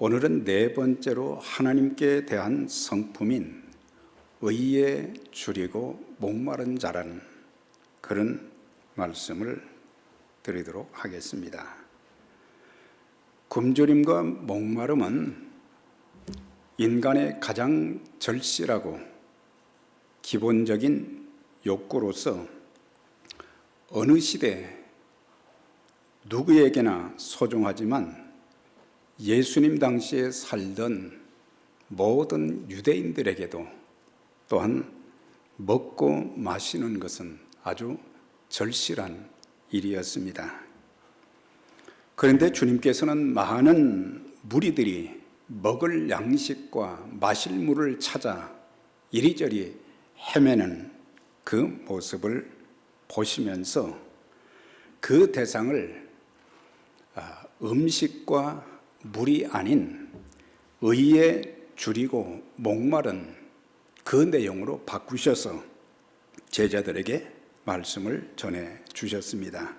오늘은 네 번째로 하나님께 대한 성품인 의에 줄이고 목마른 자라는 그런 말씀을 드리도록 하겠습니다. 굶주림과 목마름은 인간의 가장 절실하고 기본적인 욕구로서 어느 시대 누구에게나 소중하지만 예수님 당시에 살던 모든 유대인들에게도 또한 먹고 마시는 것은 아주 절실한 일이었습니다. 그런데 주님께서는 많은 무리들이 먹을 양식과 마실 물을 찾아 이리저리 헤매는 그 모습을 보시면서 그 대상을 음식과 물이 아닌 의에 줄이고 목마른 그 내용으로 바꾸셔서 제자들에게 말씀을 전해 주셨습니다.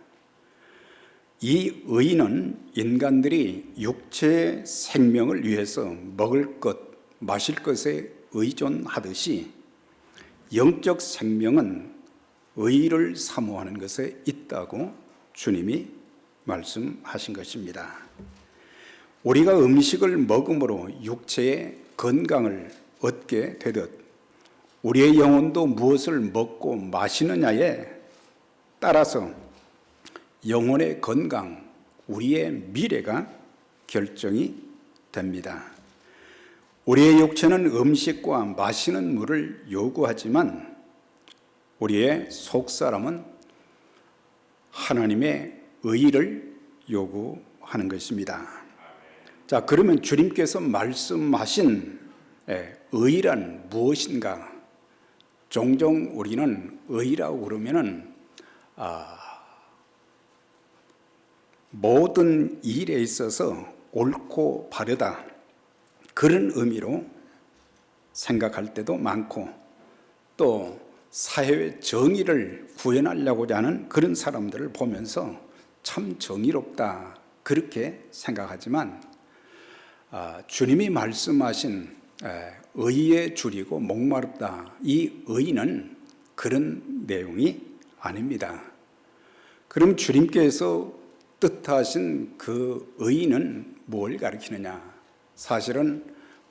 이 의는 인간들이 육체의 생명을 위해서 먹을 것, 마실 것에 의존하듯이 영적 생명은 의를 사모하는 것에 있다고 주님이 말씀하신 것입니다. 우리가 음식을 먹음으로 육체의 건강을 얻게 되듯 우리의 영혼도 무엇을 먹고 마시느냐에 따라서 영혼의 건강, 우리의 미래가 결정이 됩니다. 우리의 육체는 음식과 마시는 물을 요구하지만 우리의 속사람은 하나님의 의를 요구하는 것입니다. 자, 그러면 주님께서 말씀하신 의란 무엇인가? 종종 우리는 의라고 그러면은 모든 일에 있어서 옳고 바르다 그런 의미로 생각할 때도 많고 또 사회의 정의를 구현하려고 하는 그런 사람들을 보면서 참 정의롭다 그렇게 생각하지만 주님이 말씀하신 의에 줄이고 목마르다 이 의는 그런 내용이 아닙니다. 그럼 주님께서 뜻하신 그 의는 뭘 가리키느냐? 사실은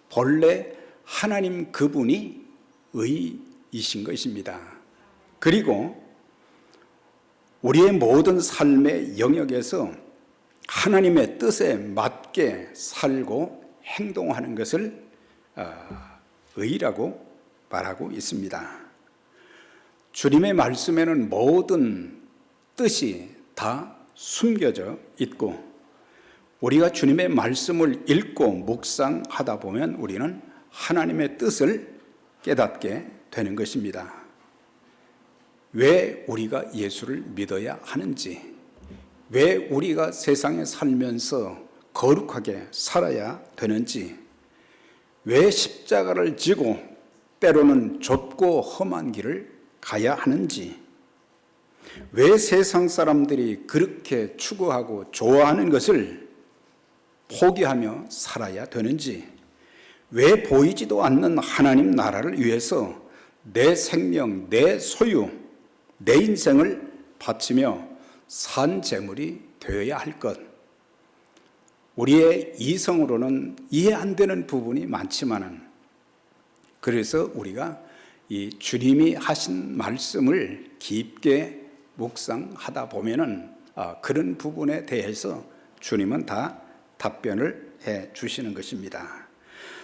본래 하나님 그분이 의이신 것입니다. 그리고 우리의 모든 삶의 영역에서 하나님의 뜻에 맞게 살고 행동하는 것을 의라고 말하고 있습니다. 주님의 말씀에는 모든 뜻이 다 숨겨져 있고 우리가 주님의 말씀을 읽고 묵상하다 보면 우리는 하나님의 뜻을 깨닫게 되는 것입니다. 왜 우리가 예수를 믿어야 하는지, 왜 우리가 세상에 살면서 거룩하게 살아야 되는지, 왜 십자가를 지고 때로는 좁고 험한 길을 가야 하는지, 왜 세상 사람들이 그렇게 추구하고 좋아하는 것을 포기하며 살아야 되는지, 왜 보이지도 않는 하나님 나라를 위해서 내 생명, 내 소유, 내 인생을 바치며 산 제물이 되어야 할 것. 우리의 이성으로는 이해 안 되는 부분이 많지만은 그래서 우리가 이 주님이 하신 말씀을 깊게 묵상하다 보면은 그런 부분에 대해서 주님은 다 답변을 해 주시는 것입니다.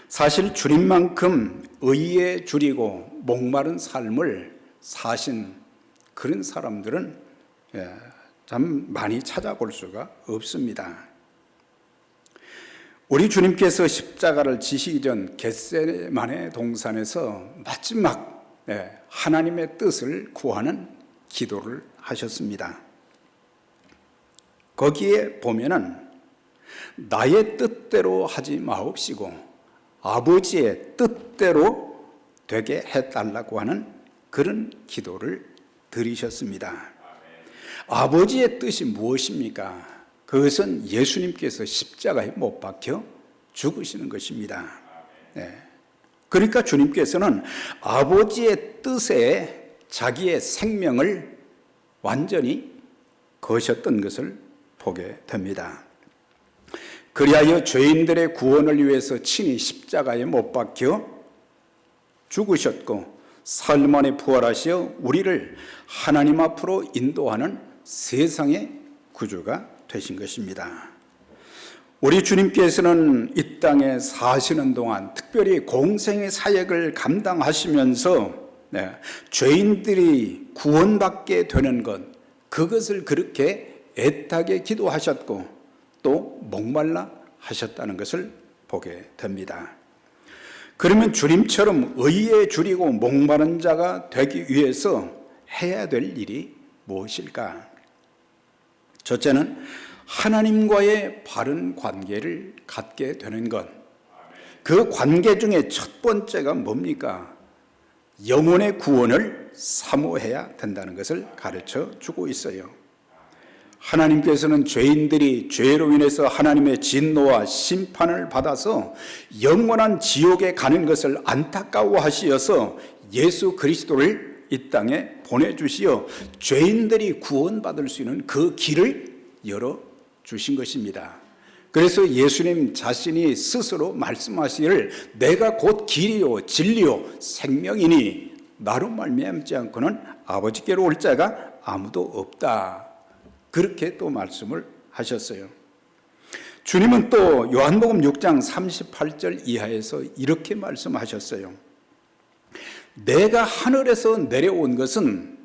사실 주님만큼 의에 줄이고 목마른 삶을 사신 그런 사람들은 참 많이 찾아볼 수가 없습니다. 우리 주님께서 십자가를 지시기 전 겟세마네 동산에서 마지막 하나님의 뜻을 구하는 기도를 하셨습니다. 거기에 보면은 나의 뜻대로 하지 마옵시고 아버지의 뜻대로 되게 해달라고 하는 그런 기도를 드리셨습니다. 아버지의 뜻이 무엇입니까? 그것은 예수님께서 십자가에 못 박혀 죽으시는 것입니다. 네. 그러니까 주님께서는 아버지의 뜻에 자기의 생명을 완전히 거셨던 것을 보게 됩니다. 그리하여 죄인들의 구원을 위해서 친히 십자가에 못 박혀 죽으셨고 삶 안에 부활하시어 우리를 하나님 앞으로 인도하는 세상의 구주가 되신 것입니다. 우리 주님께서는 이 땅에 사시는 동안 특별히 공생의 사역을 감당하시면서 죄인들이 구원받게 되는 것, 그것을 그렇게 애타게 기도하셨고 또 목말라 하셨다는 것을 보게 됩니다. 그러면 주님처럼 의에 줄이고 목마른 자가 되기 위해서 해야 될 일이 무엇일까? 첫째는 하나님과의 바른 관계를 갖게 되는 것. 그 관계 중에 첫 번째가 뭡니까? 영혼의 구원을 사모해야 된다는 것을 가르쳐 주고 있어요. 하나님께서는 죄인들이 죄로 인해서 하나님의 진노와 심판을 받아서 영원한 지옥에 가는 것을 안타까워하시어서 예수 그리스도를 이 땅에 보내주시어 죄인들이 구원받을 수 있는 그 길을 열어주신 것입니다. 그래서 예수님 자신이 스스로 말씀하시기를 내가 곧 길이요 진리요 생명이니 나로 말미암지 않고는 아버지께로 올 자가 아무도 없다. 그렇게 또 말씀을 하셨어요. 주님은 또 요한복음 6장 38절 이하에서 이렇게 말씀하셨어요. 내가 하늘에서 내려온 것은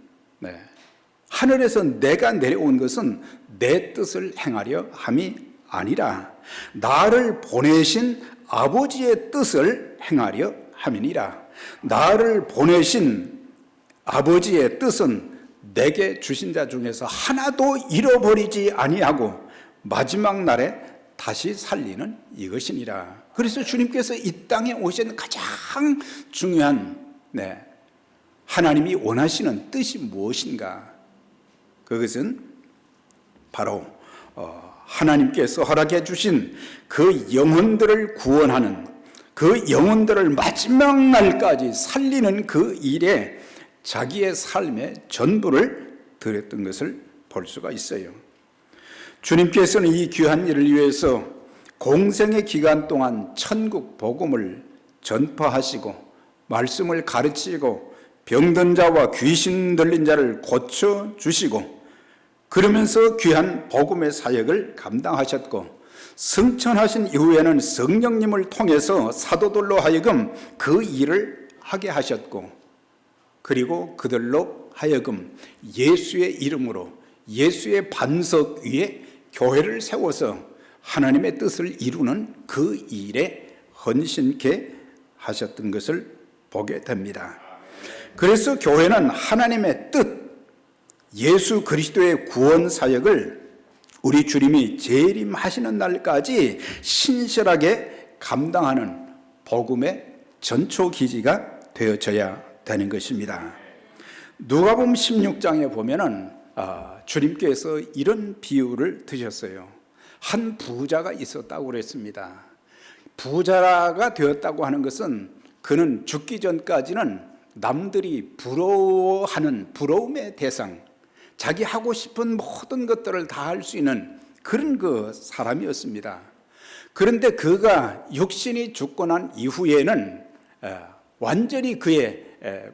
하늘에서 내가 내려온 것은 내 뜻을 행하려 함이 아니라 나를 보내신 아버지의 뜻을 행하려 함이니라. 나를 보내신 아버지의 뜻은 내게 주신 자 중에서 하나도 잃어버리지 아니하고 마지막 날에 다시 살리는 이것이니라. 그래서 주님께서 이 땅에 오신 가장 중요한 하나님이 원하시는 뜻이 무엇인가? 그것은 바로 하나님께서 허락해 주신 그 영혼들을 구원하는, 그 영혼들을 마지막 날까지 살리는 그 일에 자기의 삶의 전부를 드렸던 것을 볼 수가 있어요. 주님께서는 이 귀한 일을 위해서 공생의 기간 동안 천국 복음을 전파하시고 말씀을 가르치고 병든 자와 귀신 들린 자를 고쳐주시고 그러면서 귀한 복음의 사역을 감당하셨고 승천하신 이후에는 성령님을 통해서 사도들로 하여금 그 일을 하게 하셨고 그리고 그들로 하여금 예수의 이름으로 예수의 반석 위에 교회를 세워서 하나님의 뜻을 이루는 그 일에 헌신케 하셨던 것을 보게 됩니다. 그래서 교회는 하나님의 뜻, 예수 그리스도의 구원 사역을 우리 주님이 재림하시는 날까지 신실하게 감당하는 복음의 전초기지가 되어져야 되는 것입니다. 누가복음 16장에 보면은 주님께서 이런 비유를 드셨어요. 한 부자가 있었다고 그랬습니다. 부자가 되었다고 하는 것은 그는 죽기 전까지는 남들이 부러워하는 부러움의 대상, 자기 하고 싶은 모든 것들을 다 할 수 있는 그런 그 사람이었습니다. 그런데 그가 육신이 죽고 난 이후에는 완전히 그의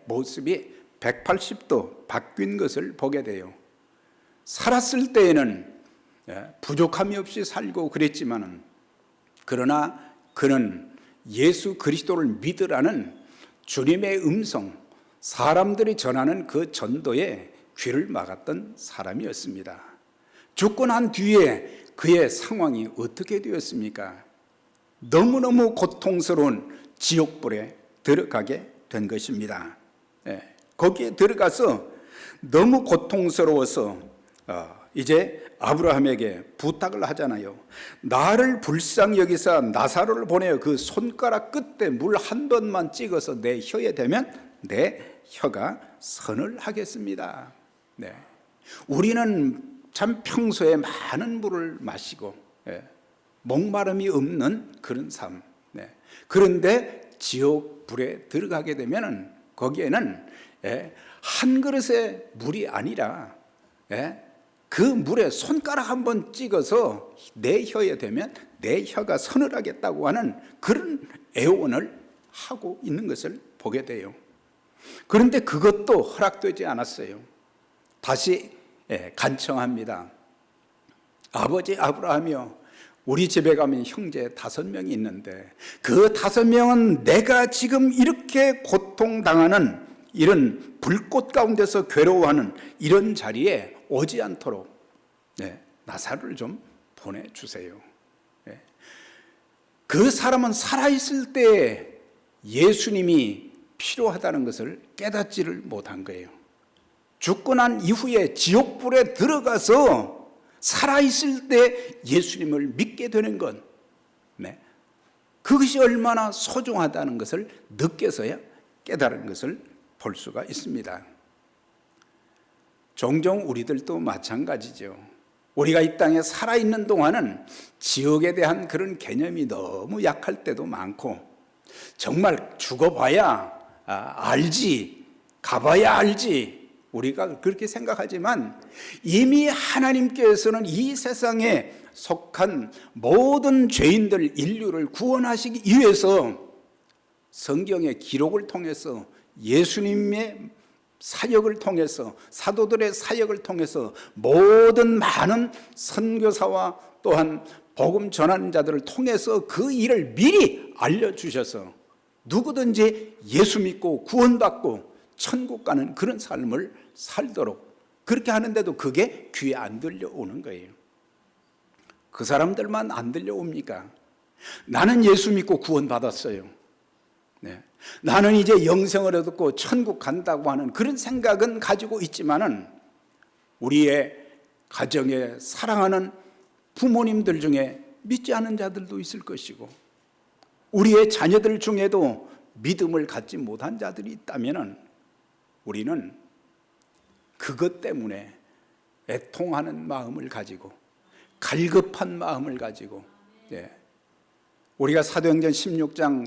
모습이 180도 바뀐 것을 보게 돼요. 살았을 때에는 부족함이 없이 살고 그랬지만은 그러나 그는 예수 그리스도를 믿으라는 주님의 음성, 사람들이 전하는 그 전도에 귀를 막았던 사람이었습니다. 죽고 난 뒤에 그의 상황이 어떻게 되었습니까? 너무너무 고통스러운 지옥불에 들어가게 된 것입니다. 거기에 들어가서 너무 고통스러워서 이제 아브라함에게 부탁을 하잖아요. 나를 불쌍히 여기사 나사로를 보내어 그 손가락 끝에 물 한 번만 찍어서 내 혀에 대면 내 혀가 선을 하겠습니다. 우리는 참 평소에 많은 물을 마시고 목마름이 없는 그런 삶. 네. 그런데 지옥 불에 들어가게 되면은 거기에는 한 그릇의 물이 아니라 그 물에 손가락 한번 찍어서 내 혀에 대면 내 혀가 서늘하겠다고 하는 그런 애원을 하고 있는 것을 보게 돼요. 그런데 그것도 허락되지 않았어요. 다시 간청합니다. 아버지 아브라함이여, 우리 집에 가면 형제 5명이 있는데 그 5명은 내가 지금 이렇게 고통당하는 이런 불꽃 가운데서 괴로워하는 이런 자리에 오지 않도록 나사로를 좀 보내주세요. 그 사람은 살아있을 때 예수님이 필요하다는 것을 깨닫지를 못한 거예요. 죽고 난 이후에 지옥불에 들어가서 살아있을 때 예수님을 믿게 되는 것, 그것이 얼마나 소중하다는 것을 느껴서야 깨달은 것을 볼 수가 있습니다. 종종 우리들도 마찬가지죠. 우리가 이 땅에 살아있는 동안은 지옥에 대한 그런 개념이 너무 약할 때도 많고, 정말 죽어봐야 알지, 가봐야 알지, 우리가 그렇게 생각하지만 이미 하나님께서는 이 세상에 속한 모든 죄인들 인류를 구원하시기 위해서 성경의 기록을 통해서 예수님의 사역을 통해서 사도들의 사역을 통해서 모든 많은 선교사와 또한 복음 전하는 자들을 통해서 그 일을 미리 알려주셔서 누구든지 예수 믿고 구원받고 천국 가는 그런 삶을 살도록 그렇게 하는데도 그게 귀에 안 들려오는 거예요. 그 사람들만 안 들려옵니까? 나는 예수 믿고 구원받았어요. 나는 이제 영생을 얻고 천국 간다고 하는 그런 생각은 가지고 있지만은 우리의 가정에 사랑하는 부모님들 중에 믿지 않은 자들도 있을 것이고, 우리의 자녀들 중에도 믿음을 갖지 못한 자들이 있다면은 우리는 그것 때문에 애통하는 마음을 가지고 갈급한 마음을 가지고 우리가 사도행전 16장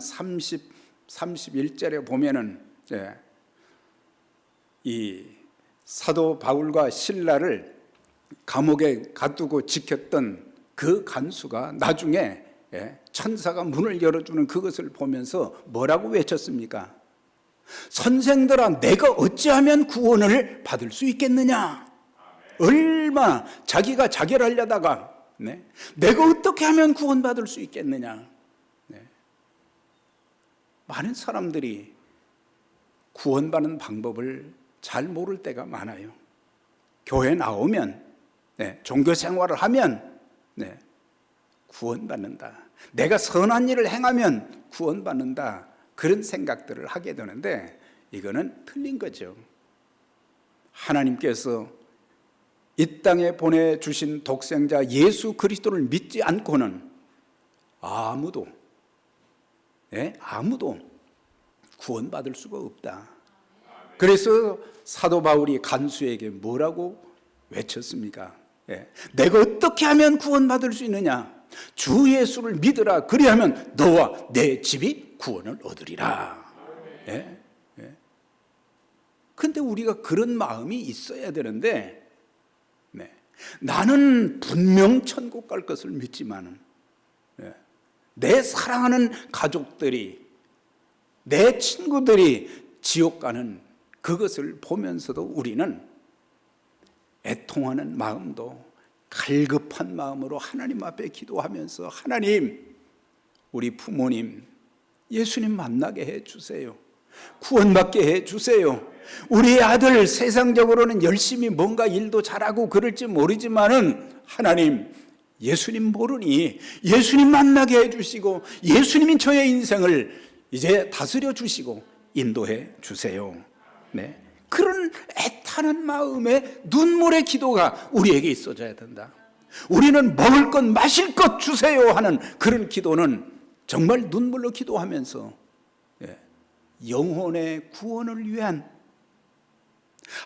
31절에 보면은 이 사도 바울과 실라를 감옥에 가두고 지켰던 그 간수가 나중에 천사가 문을 열어주는 그것을 보면서 뭐라고 외쳤습니까? 선생들아, 내가 어찌하면 구원을 받을 수 있겠느냐? 얼마나 자기가 자결하려다가 내가 어떻게 하면 구원받을 수 있겠느냐? 많은 사람들이 구원받는 방법을 잘 모를 때가 많아요. 교회 나오면, 종교 생활을 하면 구원받는다. 내가 선한 일을 행하면 구원받는다. 그런 생각들을 하게 되는데 이거는 틀린 거죠. 하나님께서 이 땅에 보내주신 독생자 예수 그리스도를 믿지 않고는 아무도 구원받을 수가 없다. 그래서 사도 바울이 간수에게 뭐라고 외쳤습니까? 내가 어떻게 하면 구원받을 수 있느냐? 주 예수를 믿으라. 그리하면 너와 내 집이 구원을 얻으리라. 근데 우리가 그런 마음이 있어야 되는데 나는 분명 천국 갈 것을 믿지만은 내 사랑하는 가족들이, 내 친구들이 지옥 가는 그것을 보면서도 우리는 애통하는 마음도 갈급한 마음으로 하나님 앞에 기도하면서, 하나님, 우리 부모님 예수님 만나게 해주세요. 구원받게 해주세요. 우리 아들 세상적으로는 열심히 뭔가 일도 잘하고 그럴지 모르지만은 하나님, 예수님 모르니 예수님 만나게 해주시고 예수님이 저의 인생을 이제 다스려 주시고 인도해 주세요. 그런 애타는 마음에 눈물의 기도가 우리에게 있어져야 된다. 우리는 먹을 것 마실 것 주세요 하는 그런 기도는 정말 눈물로 기도하면서 영혼의 구원을 위한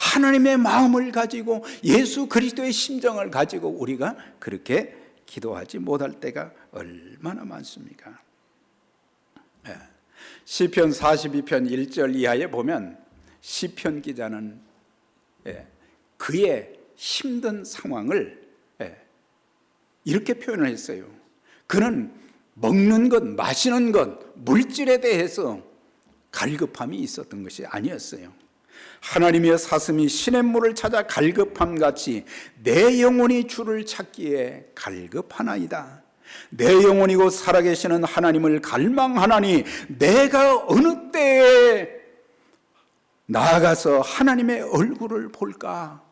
하나님의 마음을 가지고 예수 그리스도의 심정을 가지고 우리가 그렇게 기도하지 못할 때가 얼마나 많습니까? 시편 42편 1절 이하에 보면 시편 기자는 그의 힘든 상황을 이렇게 표현을 했어요. 그는 먹는 것, 마시는 것, 물질에 대해서 갈급함이 있었던 것이 아니었어요. 하나님의 사슴이 시냇물을 찾아 갈급함 같이 내 영혼이 주를 찾기에 갈급하나이다. 내 영혼이 곧 살아계시는 하나님을 갈망하나니 내가 어느 때에 나아가서 하나님의 얼굴을 볼까?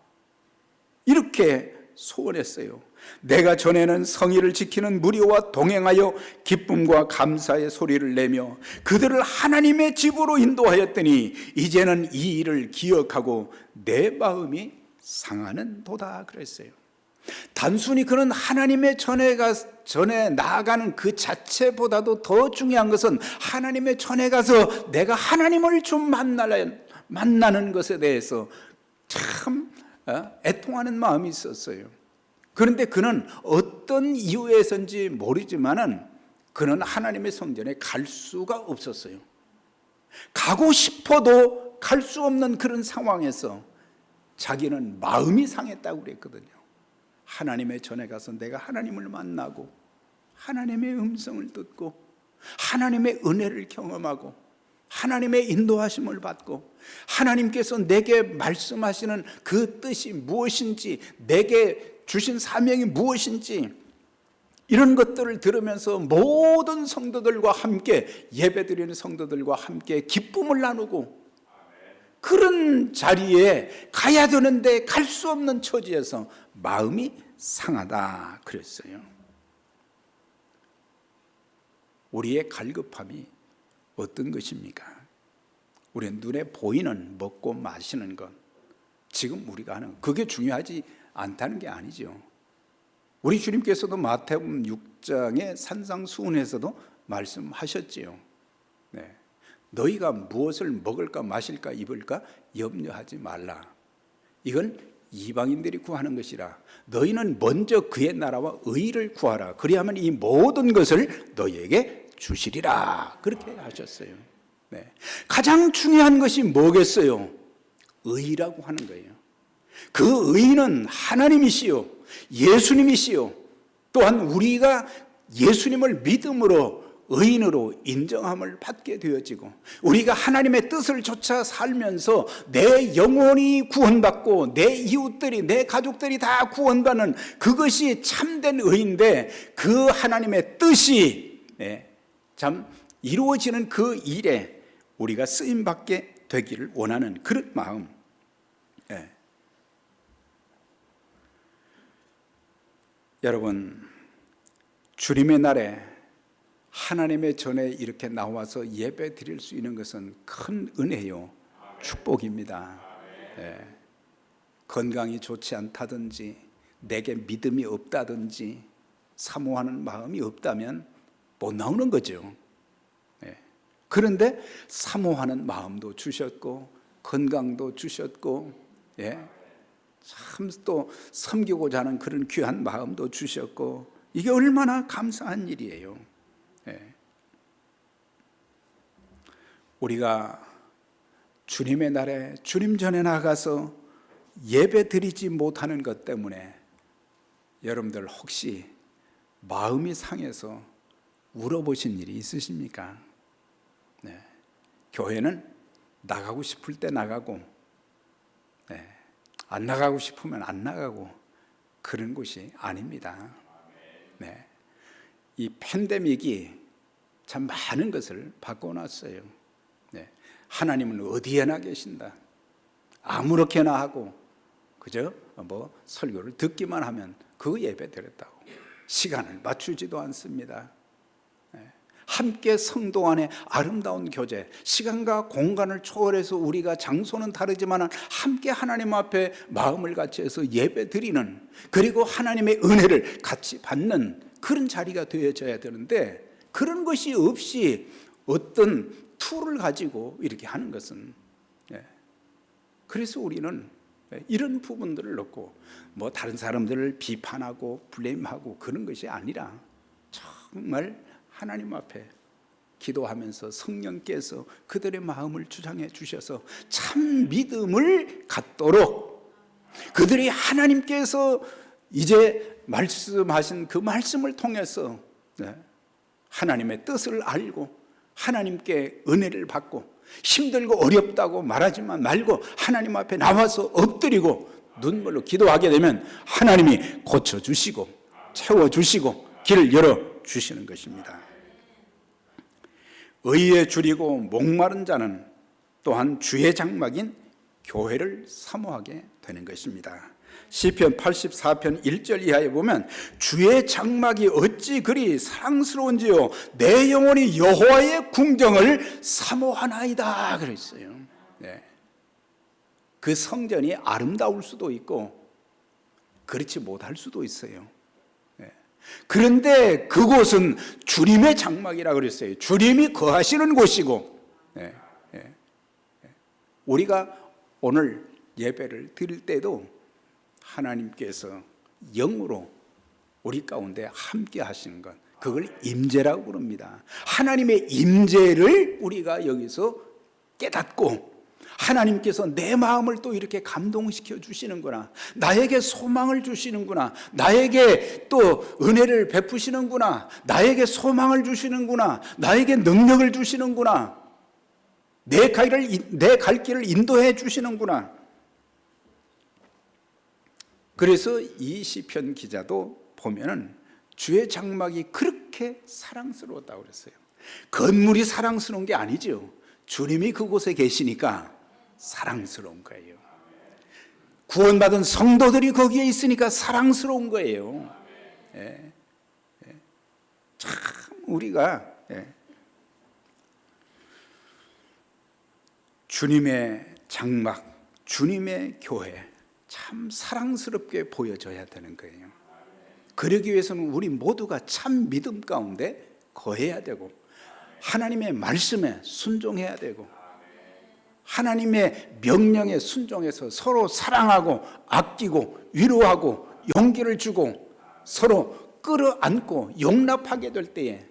이렇게 소원했어요. 내가 전에는 성의를 지키는 무리와 동행하여 기쁨과 감사의 소리를 내며 그들을 하나님의 집으로 인도하였더니 이제는 이 일을 기억하고 내 마음이 상하는 도다 그랬어요. 단순히 그는 하나님의 전에 나아가는 그 자체보다도 더 중요한 것은 하나님의 전에 가서 내가 하나님을 좀 만나는 것에 대해서 참 애통하는 마음이 있었어요. 그런데 그는 어떤 이유에서인지 모르지만은 그는 하나님의 성전에 갈 수가 없었어요. 가고 싶어도 갈 수 없는 그런 상황에서 자기는 마음이 상했다고 그랬거든요. 하나님의 전에 가서 내가 하나님을 만나고 하나님의 음성을 듣고 하나님의 은혜를 경험하고 하나님의 인도하심을 받고 하나님께서 내게 말씀하시는 그 뜻이 무엇인지, 내게 주신 사명이 무엇인지, 이런 것들을 들으면서 모든 성도들과 함께, 예배드리는 성도들과 함께 기쁨을 나누고 그런 자리에 가야 되는데 갈 수 없는 처지에서 마음이 상하다 그랬어요. 우리의 갈급함이 어떤 것입니까? 우리 눈에 보이는 먹고 마시는 것, 지금 우리가 하는 그게 중요하지 않다는 게 아니죠. 우리 주님께서도 마태복음 6장의 산상수훈에서도 말씀하셨지요. 너희가 무엇을 먹을까 마실까 입을까 염려하지 말라. 이건 이방인들이 구하는 것이라. 너희는 먼저 그의 나라와 의를 구하라. 그리하면 이 모든 것을 너희에게 주시리라. 그렇게 하셨어요. 가장 중요한 것이 뭐겠어요? 의라고 하는 거예요. 그 의는 하나님이시요, 예수님이시요, 또한 우리가 예수님을 믿음으로 의인으로 인정함을 받게 되어지고 우리가 하나님의 뜻을 쫓아 살면서 내 영혼이 구원받고 내 이웃들이, 내 가족들이 다 구원받는 그것이 참된 의인데, 그 하나님의 뜻이 참 이루어지는 그 일에 우리가 쓰임받게 되기를 원하는 그런 마음. 여러분, 주님의 날에 하나님의 전에 이렇게 나와서 예배 드릴 수 있는 것은 큰 은혜요, 축복입니다. 건강이 좋지 않다든지 내게 믿음이 없다든지 사모하는 마음이 없다면 못 나오는 거죠. 그런데 사모하는 마음도 주셨고 건강도 주셨고 참 또 섬기고자 하는 그런 귀한 마음도 주셨고, 이게 얼마나 감사한 일이에요. 우리가 주님의 날에 주님 전에 나가서 예배 드리지 못하는 것 때문에 여러분들 혹시 마음이 상해서 울어보신 일이 있으십니까? 교회는 나가고 싶을 때 나가고 안 나가고 싶으면 안 나가고 그런 곳이 아닙니다. 이 팬데믹이 참 많은 것을 바꿔놨어요. 하나님은 어디에나 계신다. 아무렇게나 하고 그저 설교를 듣기만 하면 그 예배 드렸다고 시간을 맞추지도 않습니다. 함께 성도 안에 아름다운 교제, 시간과 공간을 초월해서 우리가 장소는 다르지만 함께 하나님 앞에 마음을 같이 해서 예배 드리는, 그리고 하나님의 은혜를 같이 받는 그런 자리가 되어져야 되는데, 그런 것이 없이 어떤 툴을 가지고 이렇게 하는 것은, 그래서 우리는 이런 부분들을 놓고 뭐 다른 사람들을 비판하고 블레임하고 그런 것이 아니라 정말 하나님 앞에 기도하면서 성령께서 그들의 마음을 주장해 주셔서 참 믿음을 갖도록 그들이 하나님께서 이제 말씀하신 그 말씀을 통해서 하나님의 뜻을 알고 하나님께 은혜를 받고 힘들고 어렵다고 말하지만 말고 하나님 앞에 나와서 엎드리고 눈물로 기도하게 되면 하나님이 고쳐주시고 채워주시고 길을 열어주시는 것입니다. 의에 줄이고 목마른 자는 또한 주의 장막인 교회를 사모하게 되는 것입니다. 시편 84편 1절 이하에 보면 주의 장막이 어찌 그리 사랑스러운지요 내 영혼이 여호와의 궁정을 사모하나이다 그랬어요. 그 성전이 아름다울 수도 있고 그렇지 못할 수도 있어요. 그런데 그곳은 주님의 장막이라 그랬어요. 주님이 거하시는 곳이고 우리가 오늘 예배를 드릴 때도 하나님께서 영으로 우리 가운데 함께 하시는 것, 그걸 임재라고 부릅니다. 하나님의 임재를 우리가 여기서 깨닫고 하나님께서 내 마음을 또 이렇게 감동시켜 주시는구나, 나에게 소망을 주시는구나, 나에게 또 은혜를 베푸시는구나, 나에게 소망을 주시는구나, 나에게 능력을 주시는구나, 내 갈 길을 인도해 주시는구나. 그래서 이 시편 기자도 보면은 주의 장막이 그렇게 사랑스러웠다고 그랬어요. 건물이 사랑스러운 게 아니죠. 주님이 그곳에 계시니까 사랑스러운 거예요. 구원받은 성도들이 거기에 있으니까 사랑스러운 거예요. 참 우리가 주님의 장막, 주님의 교회 참 사랑스럽게 보여져야 되는 거예요. 그러기 위해서는 우리 모두가 참 믿음 가운데 거해야 되고 하나님의 말씀에 순종해야 되고 하나님의 명령에 순종해서 서로 사랑하고 아끼고 위로하고 용기를 주고 서로 끌어안고 용납하게 될 때에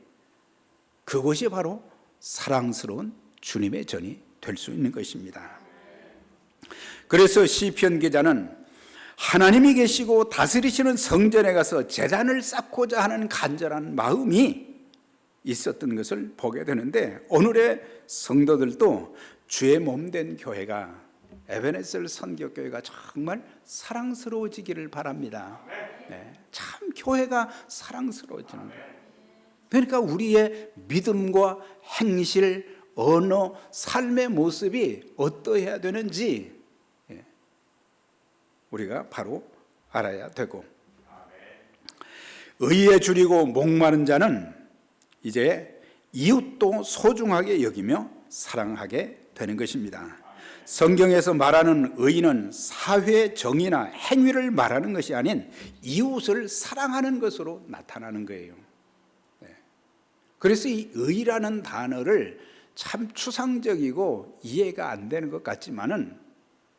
그것이 바로 사랑스러운 주님의 전이 될 수 있는 것입니다. 그래서 시편 기자는 하나님이 계시고 다스리시는 성전에 가서 제단을 쌓고자 하는 간절한 마음이 있었던 것을 보게 되는데 오늘의 성도들도 주의 몸된 교회가 에베네셀 선교교회가 정말 사랑스러워지기를 바랍니다. 참 교회가 사랑스러워지는 거예요. 그러니까 우리의 믿음과 행실, 언어, 삶의 모습이 어떠해야 되는지 우리가 바로 알아야 되고 의에 줄이고 목마른 자는 이제 이웃도 소중하게 여기며 사랑하게 되는 것입니다. 성경에서 말하는 의는 사회 정의나 행위를 말하는 것이 아닌 이웃을 사랑하는 것으로 나타나는 거예요. 그래서 이 의라는 단어를 참 추상적이고 이해가 안 되는 것 같지만은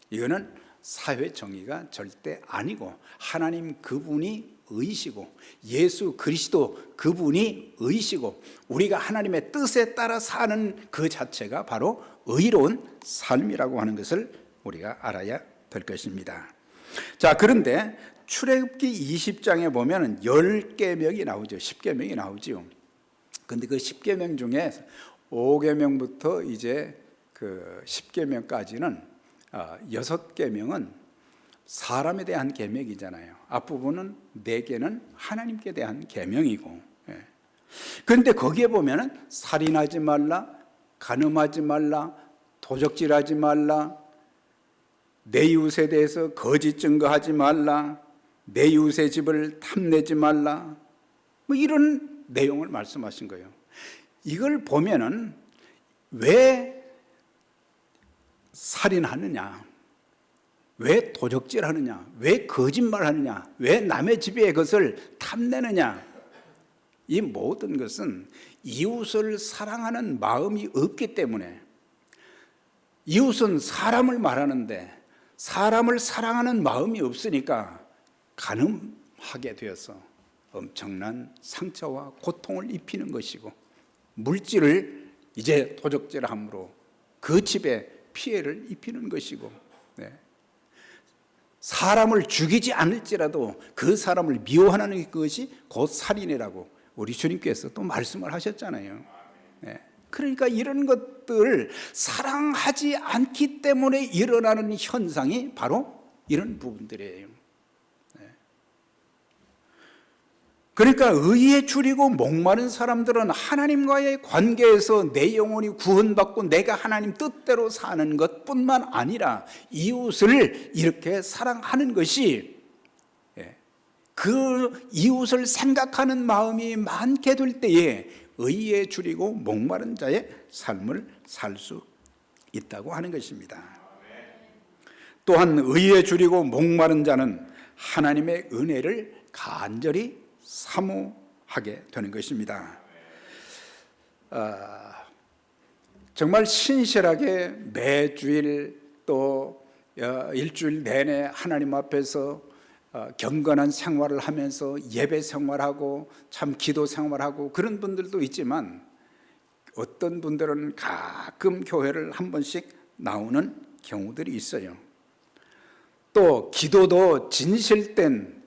이거는 사회 정의가 절대 아니고 하나님 그분이 의시고 예수 그리스도 그분이 의시고 우리가 하나님의 뜻에 따라 사는 그 자체가 바로 의로운 삶이라고 하는 것을 우리가 알아야 될 것입니다. 자, 그런데 출애굽기 20장에 보면 10계명이 나오죠. 10계명이 나오죠. 근데 그 10계명 중에 5계명부터 이제 그 10계명까지는 6계명은 사람에 대한 계명이잖아요. 앞부분은 4개는 하나님께 대한 계명이고. 그런데 거기에 보면은 살인하지 말라, 간음하지 말라, 도적질하지 말라, 내 이웃에 대해서 거짓 증거하지 말라, 내 이웃의 집을 탐내지 말라, 뭐 이런 내용을 말씀하신 거예요. 이걸 보면은 왜 살인하느냐, 왜 도적질하느냐, 왜 거짓말하느냐, 왜 남의 집의 것을 탐내느냐, 이 모든 것은 이웃을 사랑하는 마음이 없기 때문에 이웃은 사람을 말하는데 사람을 사랑하는 마음이 없으니까 간음하게 되어서 엄청난 상처와 고통을 입히는 것이고, 물질을 이제 도적질함으로 그 집에 피해를 입히는 것이고, 사람을 죽이지 않을지라도 그 사람을 미워하는 것이 곧 살인이라고 우리 주님께서 또 말씀을 하셨잖아요. 그러니까 이런 것들, 사랑하지 않기 때문에 일어나는 현상이 바로 이런 부분들이에요. 그러니까 의에 줄이고 목마른 사람들은 하나님과의 관계에서 내 영혼이 구원받고 내가 하나님 뜻대로 사는 것뿐만 아니라 이웃을 이렇게 사랑하는 것이, 그 이웃을 생각하는 마음이 많게 될 때에 의에 줄이고 목마른 자의 삶을 살 수 있다고 하는 것입니다. 또한 의에 줄이고 목마른 자는 하나님의 은혜를 간절히 사모하게 되는 것입니다. 정말 신실하게 매주일 또 일주일 내내 하나님 앞에서 경건한 생활을 하면서 예배 생활하고 참 기도 생활하고 그런 분들도 있지만, 어떤 분들은 가끔 교회를 한 번씩 나오는 경우들이 있어요. 또 기도도 진실된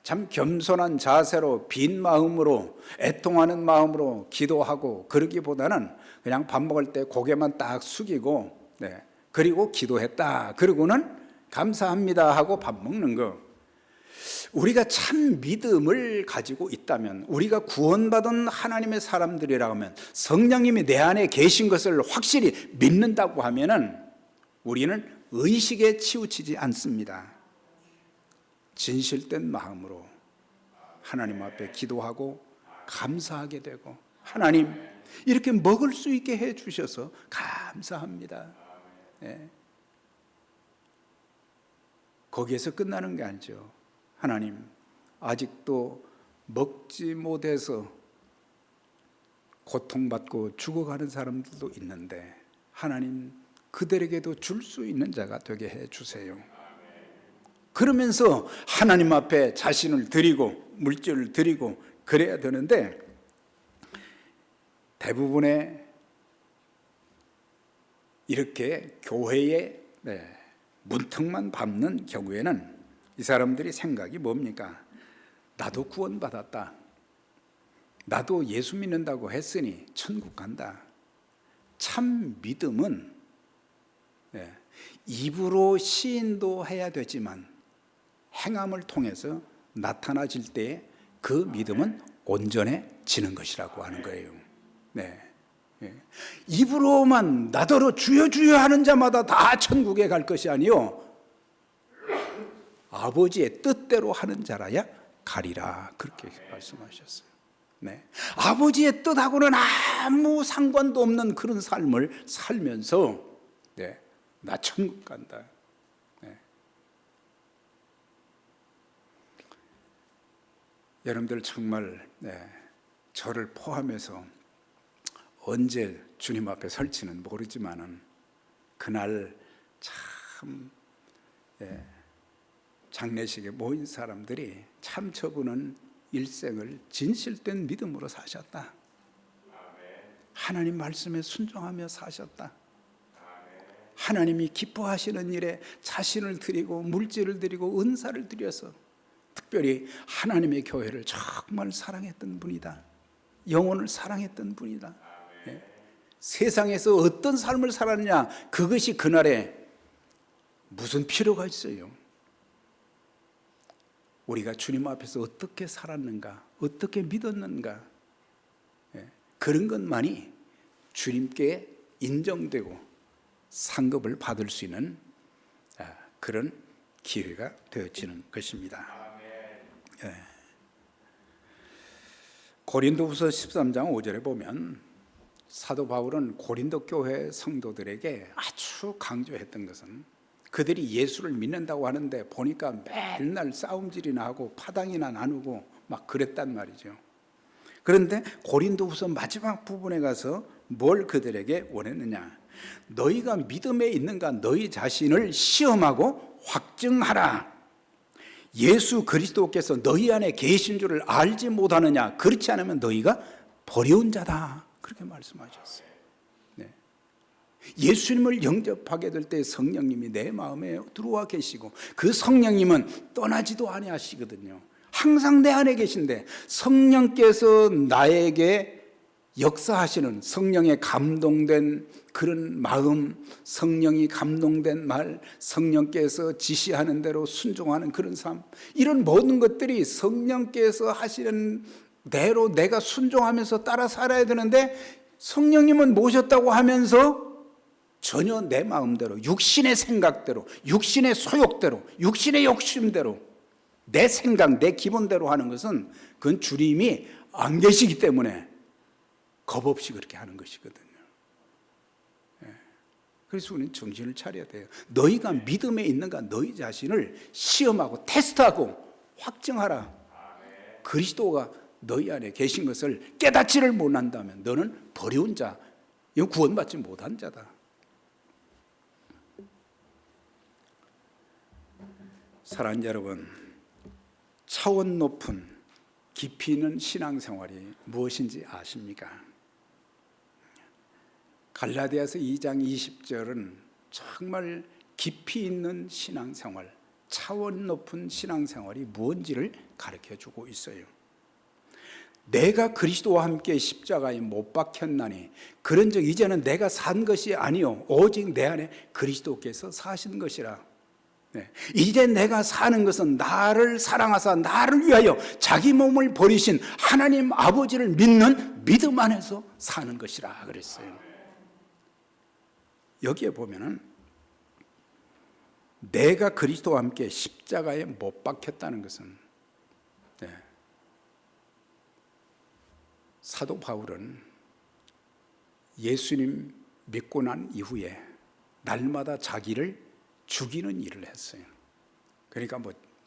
참 겸손한 자세로 빈 마음으로 애통하는 마음으로 기도하고, 그러기보다는 그냥 밥 먹을 때 고개만 딱 숙이고 그리고 기도했다 그러고는 감사합니다 하고 밥 먹는 거. 우리가 참 믿음을 가지고 있다면, 우리가 구원받은 하나님의 사람들이라면, 성령님이 내 안에 계신 것을 확실히 믿는다고 하면은 우리는 의식에 치우치지 않습니다. 진실된 마음으로 하나님 앞에 기도하고 감사하게 되고, 하나님 이렇게 먹을 수 있게 해 주셔서 감사합니다. 거기에서 끝나는 게 아니죠. 하나님, 아직도 먹지 못해서 고통받고 죽어가는 사람들도 있는데, 하나님 그들에게도 줄 수 있는 자가 되게 해 주세요. 그러면서 하나님 앞에 자신을 드리고 물질을 드리고 그래야 되는데, 대부분의 이렇게 교회에 문턱만 밟는 경우에는 이 사람들이 생각이 뭡니까? 나도 구원받았다, 나도 예수 믿는다고 했으니 천국 간다. 참 믿음은 입으로 시인도 해야 되지만 행함을 통해서 나타나질 때 그 믿음은 온전해지는 것이라고 하는 거예요. 입으로만 나더러 주여 주여 하는 자마다 다 천국에 갈 것이 아니요, 아버지의 뜻대로 하는 자라야 가리라, 그렇게 말씀하셨어요. 아버지의 뜻하고는 아무 상관도 없는 그런 삶을 살면서 나 천국 간다. 여러분들 정말 저를 포함해서 언제 주님 앞에 설지는 모르지만은, 그날 참 장례식에 모인 사람들이 참 저분은 일생을 진실된 믿음으로 사셨다, 하나님 말씀에 순종하며 사셨다, 하나님이 기뻐하시는 일에 자신을 드리고 물질을 드리고 은사를 드려서 특별히 하나님의 교회를 정말 사랑했던 분이다, 영혼을 사랑했던 분이다. 세상에서 어떤 삶을 살았느냐, 그것이 그날에 무슨 필요가 있어요? 우리가 주님 앞에서 어떻게 살았는가, 어떻게 믿었는가, 그런 것만이 주님께 인정되고 상급을 받을 수 있는 그런 기회가 되어지는 것입니다. 고린도후서 13장 5절에 보면 사도 바울은 고린도 교회 성도들에게 아주 강조했던 것은, 그들이 예수를 믿는다고 하는데 보니까 맨날 싸움질이나 하고 파당이나 나누고 막 그랬단 말이죠. 그런데 고린도후서 마지막 부분에 가서 뭘 그들에게 원했느냐, 너희가 믿음에 있는가 너희 자신을 시험하고 확증하라. 예수 그리스도께서 너희 안에 계신 줄을 알지 못하느냐? 그렇지 않으면 너희가 버려온 자다. 그렇게 말씀하셨어요. 네. 예수님을 영접하게 될 때 성령님이 내 마음에 들어와 계시고 그 성령님은 떠나지도 아니하시거든요. 항상 내 안에 계신데 성령께서 나에게 역사하시는 성령에 감동된 그런 마음, 성령이 감동된 말, 성령께서 지시하는 대로 순종하는 그런 삶, 이런 모든 것들이 성령께서 하시는 대로 내가 순종하면서 따라 살아야 되는데 성령님은 모셨다고 하면서 전혀 내 마음대로, 육신의 생각대로, 육신의 소욕대로, 육신의 욕심대로 내 생각, 내 기본대로 하는 것은 그건 주님이 안 계시기 때문에 겁 없이 그렇게 하는 것이거든요. 그래서 우리는 정신을 차려야 돼요. 너희가 믿음에 있는가 너희 자신을 시험하고 테스트하고 확증하라. 그리스도가 너희 안에 계신 것을 깨닫지를 못한다면 너는 버려온 자, 이건 구원받지 못한 자다. 사랑하는 여러분, 차원 높은 깊이 있는 신앙생활이 무엇인지 아십니까? 갈라디아서 2장 20절은 정말 깊이 있는 신앙생활, 차원 높은 신앙생활이 무엇인지를 가르쳐주고 있어요. 내가 그리스도와 함께 십자가에 못 박혔나니 그런즉 이제는 내가 산 것이 아니요 오직 내 안에 그리스도께서 사신 것이라. 네. 이제 내가 사는 것은 나를 사랑하사 나를 위하여 자기 몸을 버리신 하나님 아버지를 믿는 믿음 안에서 사는 것이라 그랬어요. 여기에 보면은 내가 그리스도와 함께 십자가에 못 박혔다는 것은, 네, 사도 바울은 예수님 믿고 난 이후에 날마다 자기를 죽이는 일을 했어요. 그러니까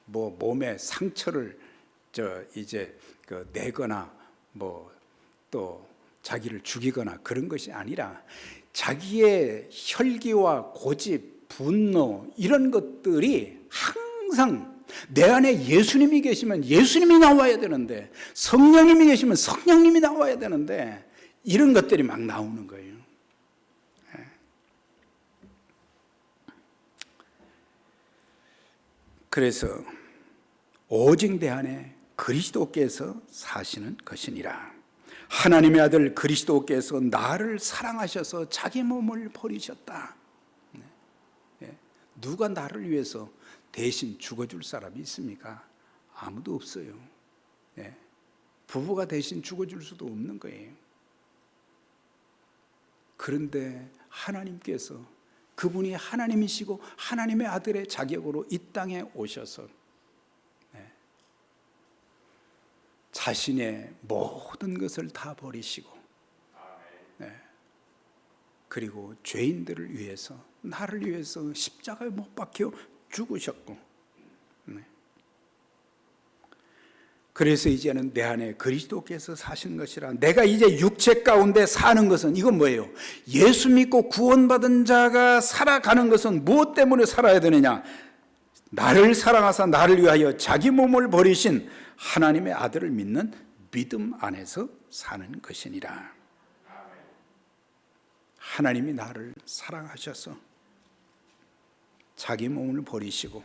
뭐 몸에 상처를 내거나 또 자기를 죽이거나 그런 것이 아니라 자기의 혈기와 고집, 분노 이런 것들이 항상 내 안에 예수님이 계시면 예수님이 나와야 되는데, 성령님이 계시면 성령님이 나와야 되는데 이런 것들이 막 나오는 거예요. 그래서 오직 내 안에 그리스도께서 사시는 것이니라. 하나님의 아들 그리스도께서 나를 사랑하셔서 자기 몸을 버리셨다. 누가 나를 위해서 대신 죽어줄 사람이 있습니까? 아무도 없어요. 부부가 대신 죽어줄 수도 없는 거예요. 그런데 하나님께서, 그분이 하나님이시고 하나님의 아들의 자격으로 이 땅에 오셔서 자신의 모든 것을 다 버리시고, 그리고 죄인들을 위해서, 나를 위해서 십자가에 못 박혀 죽으셨고, 그래서 이제는 내 안에 그리스도께서 사신 것이라. 내가 이제 육체 가운데 사는 것은 이건 뭐예요? 예수 믿고 구원받은 자가 살아가는 것은 무엇 때문에 살아야 되느냐? 나를 사랑하사 나를 위하여 자기 몸을 버리신 하나님의 아들을 믿는 믿음 안에서 사는 것이니라. 하나님이 나를 사랑하셔서 자기 몸을 버리시고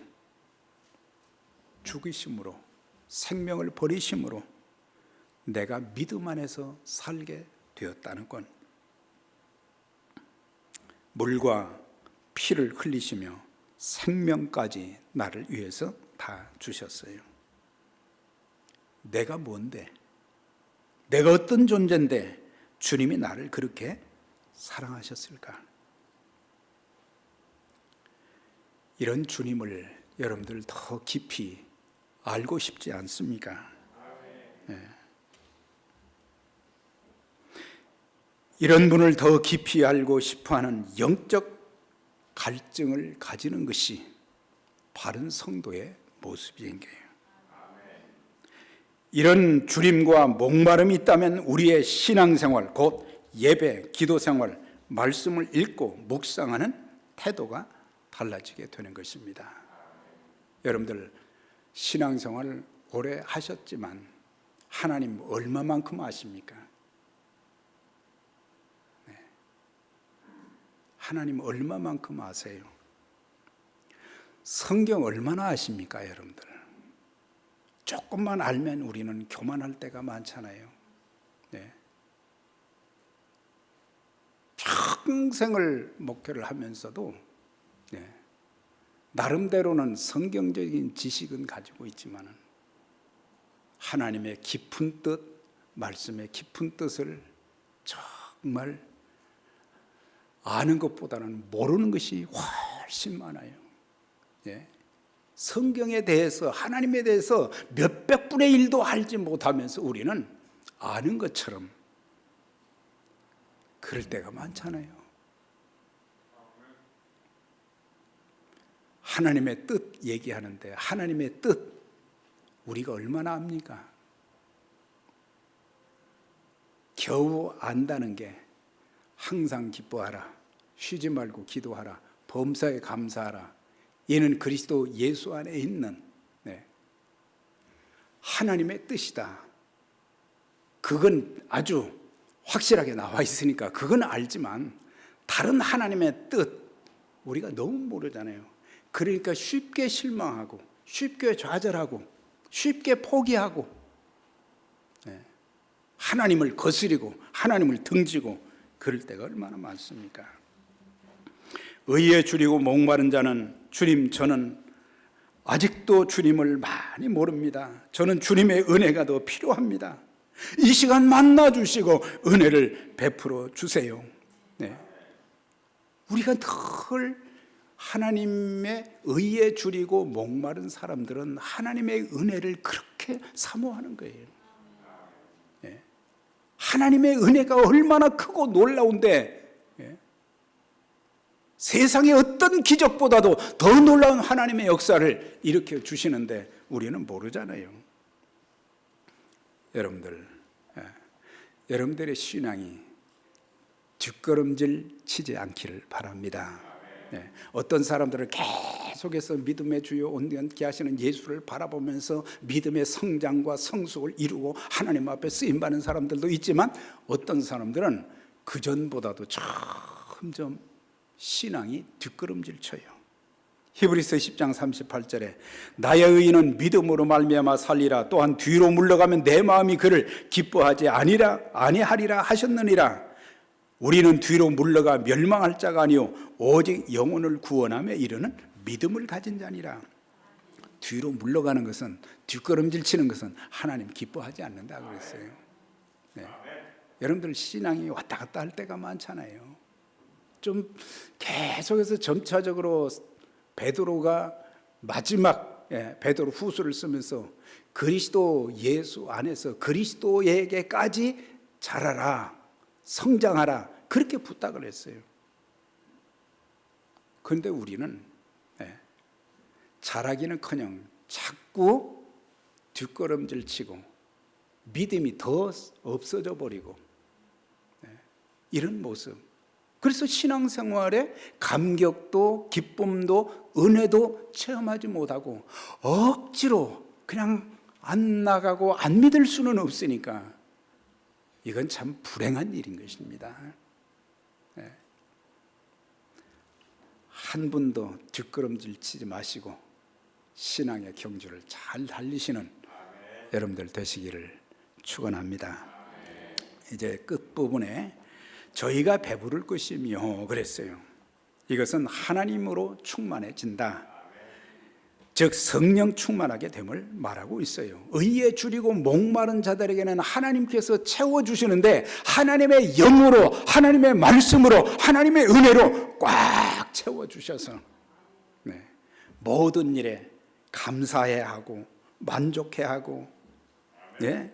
죽이심으로, 생명을 버리심으로 내가 믿음 안에서 살게 되었다는 건, 물과 피를 흘리시며 생명까지 나를 위해서 다 주셨어요. 내가 뭔데? 내가 어떤 존재인데 주님이 나를 그렇게 사랑하셨을까? 이런 주님을 여러분들 더 깊이 알고 싶지 않습니까? 이런 분을 더 깊이 알고 싶어하는 영적 갈증을 가지는 것이 바른 성도의 모습인 거예요. 이런 주님과 목마름이 있다면 우리의 신앙생활, 곧 예배, 기도생활, 말씀을 읽고 묵상하는 태도가 달라지게 되는 것입니다. 여러분들 신앙생활을 오래 하셨지만 하나님 얼마만큼 아십니까? 하나님 얼마만큼 아세요? 성경 얼마나 아십니까, 여러분들? 조금만 알면 우리는 교만할 때가 많잖아요. 네. 평생을 목회를 하면서도 나름대로는 성경적인 지식은 가지고 있지만 하나님의 깊은 뜻, 말씀의 깊은 뜻을 정말 아는 것보다는 모르는 것이 훨씬 많아요. 성경에 대해서, 하나님에 대해서 몇백 분의 1도 알지 못하면서 우리는 아는 것처럼 그럴 때가 많잖아요. 하나님의 뜻 얘기하는데 하나님의 뜻 우리가 얼마나 압니까? 겨우 안다는 게 항상 기뻐하라, 쉬지 말고 기도하라, 범사에 감사하라. 이는 그리스도 예수 안에 있는 하나님의 뜻이다. 그건 아주 확실하게 나와 있으니까 그건 알지만 다른 하나님의 뜻 우리가 너무 모르잖아요. 그러니까 쉽게 실망하고 쉽게 좌절하고 쉽게 포기하고 하나님을 거스리고 하나님을 등지고 그럴 때가 얼마나 많습니까? 의에 줄이고 목마른 자는 주님, 저는 아직도 주님을 많이 모릅니다. 저는 주님의 은혜가 더 필요합니다. 이 시간 만나 주시고 은혜를 베풀어 주세요. 우리가 늘 하나님의 의에 줄이고 목마른 사람들은 하나님의 은혜를 그렇게 사모하는 거예요. 하나님의 은혜가 얼마나 크고 놀라운데 세상의 어떤 기적보다도 더 놀라운 하나님의 역사를 일으켜 주시는데 우리는 모르잖아요. 여러분들의 신앙이 뒷걸음질 치지 않기를 바랍니다. 어떤 사람들은 계속해서 믿음의 주요 온전케 하시는 예수를 바라보면서 믿음의 성장과 성숙을 이루고 하나님 앞에 쓰임받는 사람들도 있지만 어떤 사람들은 그전보다도 점점 신앙이 뒷걸음질 쳐요. 히브리서 10장 38절에 나의 의인은 믿음으로 말미암아 살리라. 또한 뒤로 물러가면 내 마음이 그를 기뻐하지 아니하리라 하셨느니라. 우리는 뒤로 물러가 멸망할 자가 아니요 오직 영혼을 구원하며 이르는 믿음을 가진 자니라. 뒤로 물러가는 것은, 뒷걸음질 치는 것은 하나님 기뻐하지 않는다 그랬어요. 여러분들 신앙이 왔다 갔다 할 때가 많잖아요. 좀 계속해서 점차적으로 베드로가 마지막 베드로 후서를 쓰면서 그리스도 예수 안에서 그리스도에게까지 자라라, 성장하라, 그렇게 부탁을 했어요. 그런데 우리는 자라기는커녕 자꾸 뒷걸음질 치고 믿음이 더 없어져 버리고 이런 모습. 그래서 신앙생활에 감격도 기쁨도 은혜도 체험하지 못하고 억지로 그냥 안 나가고 안 믿을 수는 없으니까 이건 참 불행한 일인 것입니다. 한 분도 뒷걸음질 치지 마시고 신앙의 경주를 잘 달리시는 여러분들 되시기를 축원합니다. 이제 끝부분에 저희가 배부를 것이며 그랬어요. 이것은 하나님으로 충만해진다. 즉 성령 충만하게 됨을 말하고 있어요. 의에 줄이고 목마른 자들에게는 하나님께서 채워주시는데 하나님의 영으로, 하나님의 말씀으로, 하나님의 은혜로 꽉 채워주셔서 모든 일에 감사해야 하고 만족해야 하고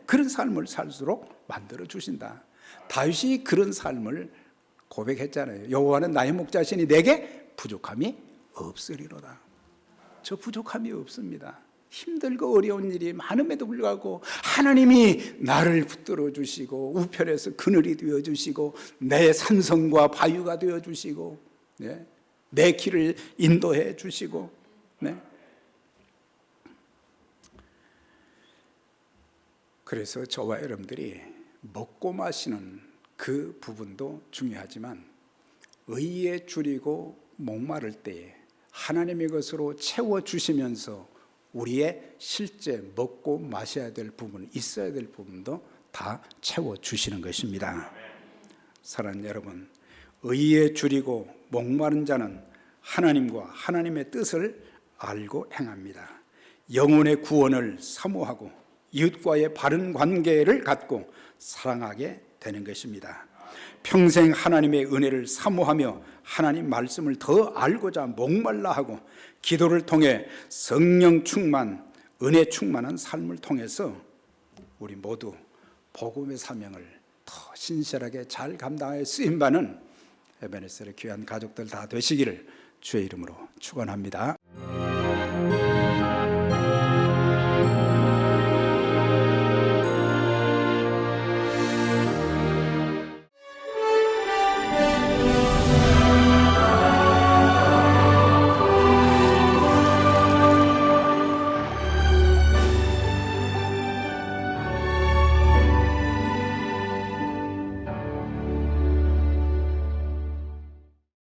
그런 삶을 살도록 만들어 주신다. 다윗이 그런 삶을 고백했잖아요. 여호와는 나의 목자시니 내게 부족함이 없으리로다. 저 부족함이 없습니다. 힘들고 어려운 일이 많음에도 불구하고 하나님이 나를 붙들어 주시고 우편에서 그늘이 되어 주시고 내 산성과 바위가 되어 주시고 네? 내 길을 인도해 주시고 네? 그래서 저와 여러분들이 먹고 마시는 그 부분도 중요하지만 의에 줄이고 목마를 때에 하나님의 것으로 채워주시면서 우리의 실제 먹고 마셔야 될 부분, 있어야 될 부분도 다 채워주시는 것입니다. 사랑하는 여러분, 의에 줄이고 목마른 자는 하나님과 하나님의 뜻을 알고 행합니다. 영혼의 구원을 사모하고 이웃과의 바른 관계를 갖고 사랑하게 되는 것입니다. 평생 하나님의 은혜를 사모하며 하나님 말씀을 더 알고자 목말라 하고 기도를 통해 성령 충만, 은혜 충만한 삶을 통해서 우리 모두 복음의 사명을 더 신실하게 잘 감당하여 쓰임받는 에베네셀의 귀한 가족들 다 되시기를 주의 이름으로 축원합니다.